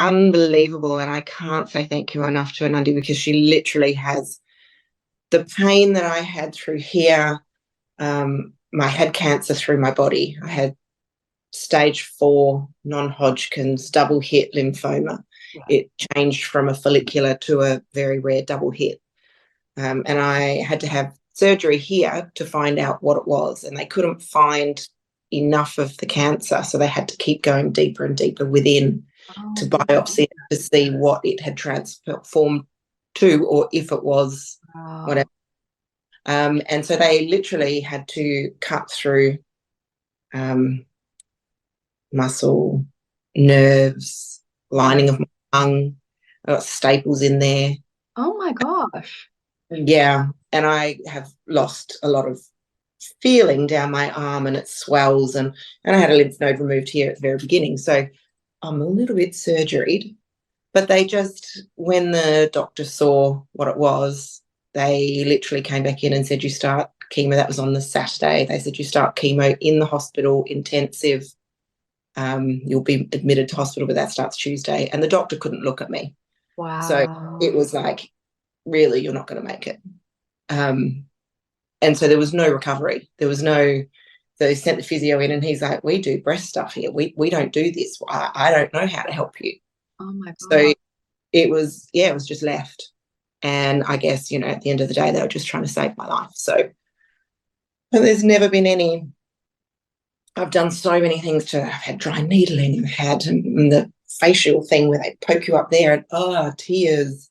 unbelievable. And I can't say thank you enough to Anandi, because she literally has the pain that I had through here. I had cancer through my body. I had stage 4 non-Hodgkin's double hit lymphoma. Right. It changed from a follicular to a very rare double hit. And I had to have surgery here to find out what it was. And they couldn't find enough of the cancer. So they had to keep going deeper and deeper within to biopsy to see what it had transformed to, or if it was whatever. And so they literally had to cut through muscle, nerves, lining of my lung. I got staples in there. Oh my gosh. Yeah. And I have lost a lot of feeling down my arm, and it swells, and I had a lymph node removed here at the very beginning. So I'm a little bit surgeried, but they just, when the doctor saw what it was, they literally came back in and said, you start chemo. That was on the Saturday. They said, you start chemo in the hospital, intensive. You'll be admitted to hospital, but that starts Tuesday. And the doctor couldn't look at me. Wow. So it was like, really, you're not going to make it. And so there was no recovery. There was no, they sent the physio in, and he's like, we do breast stuff here. We don't do this. I don't know how to help you. Oh my God. So it was just left. And I guess, at the end of the day, they were just trying to save my life. So, but there's never been any, I've done so many things I've had dry needling, I've had the facial thing where they poke you up there, and tears,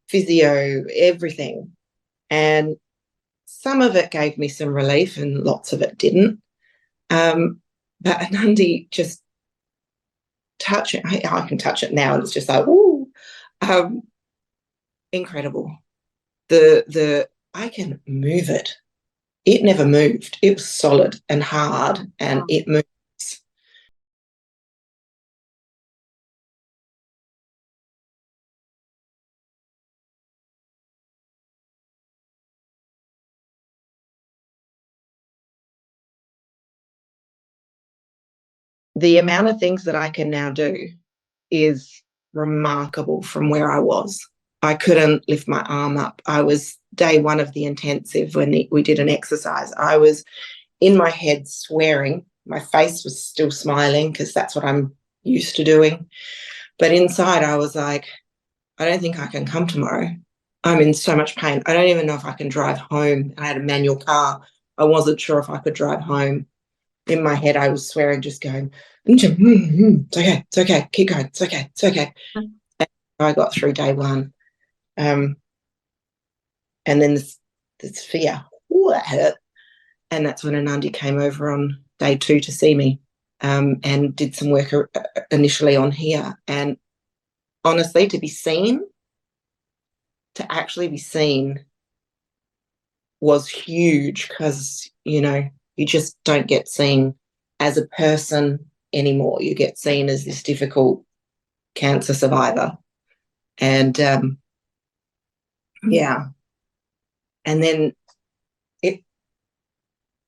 physio, everything. And some of it gave me some relief and lots of it didn't. But Anandi just touch it. I can touch it now, and it's just like, ooh, incredible. I can move it. It never moved. It was solid and hard, and it moves. The amount of things that I can now do is remarkable from where I was. I couldn't lift my arm up. I was day 1 of the intensive when we did an exercise. I was in my head swearing. My face was still smiling because that's what I'm used to doing. But inside I was like, I don't think I can come tomorrow. I'm in so much pain. I don't even know if I can drive home. I had a manual car. I wasn't sure if I could drive home. In my head, I was swearing, just going, it's okay, keep going, it's okay. And I got through day 1. And then this fear, that hurt. And that's when Anandi came over on day 2 to see me, and did some work initially on here. And honestly, to actually be seen was huge, because, you just don't get seen as a person anymore. You get seen as this difficult cancer survivor. And and then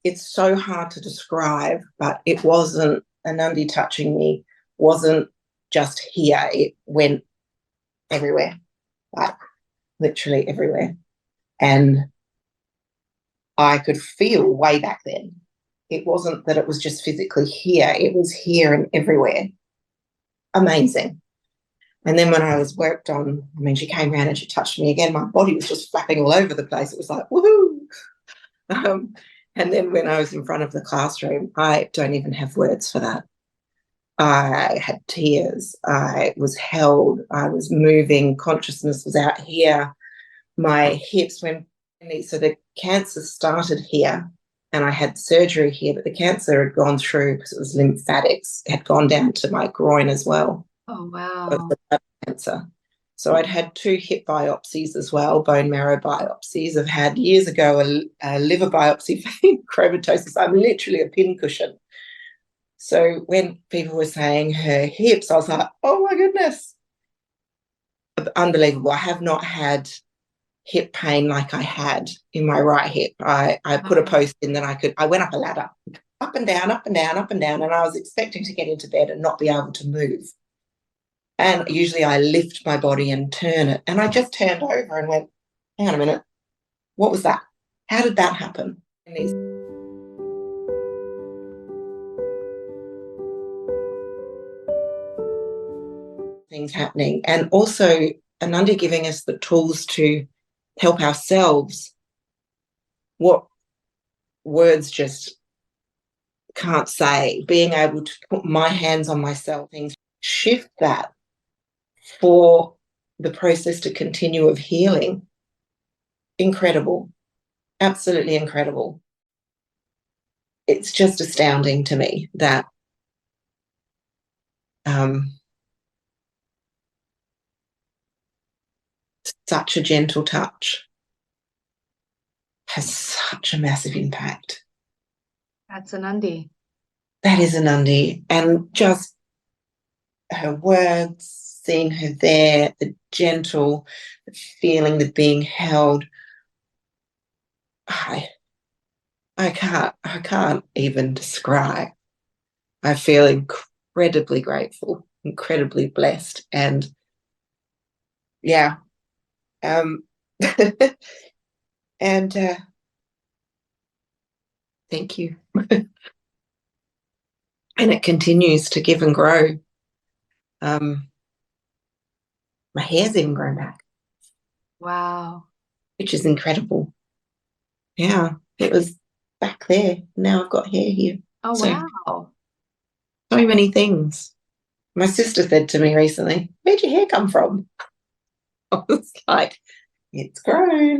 it's so hard to describe, but it wasn't, Anandi touching me wasn't just here. It went everywhere, like literally everywhere. And I could feel way back then. It wasn't that it was just physically here. It was here and everywhere. Amazing. And then when I was worked on, she came around and she touched me again. My body was just flapping all over the place. It was like, woohoo. And then when I was in front of the classroom, I don't even have words for that. I had tears. I was held. I was moving. Consciousness was out here. My hips went. So the cancer started here, and I had surgery here, but the cancer had gone through, because it was lymphatics, had gone down to my groin as well. Oh, wow. Of the blood cancer. So I'd had 2 hip biopsies as well, bone marrow biopsies. I've had years ago a liver biopsy for chromatosis. I'm literally a pincushion. So when people were saying her hips, I was like, oh my goodness. Unbelievable. I have not had hip pain like I had in my right hip. I put a post in that I went up a ladder, up and down, up and down, up and down, and I was expecting to get into bed and not be able to move. And usually I lift my body and turn it. And I just turned over and went, hang on a minute, what was that? How did that happen? And these things happening. And also Anandi giving us the tools to help ourselves, what words just can't say, being able to put my hands on myself, things shift that for the process to continue of healing. Incredible. Absolutely incredible. It's just astounding to me that such a gentle touch has such a massive impact. That's Anandi. That is Anandi. And just her words, seeing her there, the gentle, the feeling, the being held. I can't even describe. I feel incredibly grateful, incredibly blessed, and yeah. And thank you. And it continues to give and grow. My hair's even grown back. Wow. Which is incredible. Yeah, it was back there. Now I've got hair here. Oh, So, wow. so many things. My sister said to me recently, where'd your hair come from? I was like, it's grown.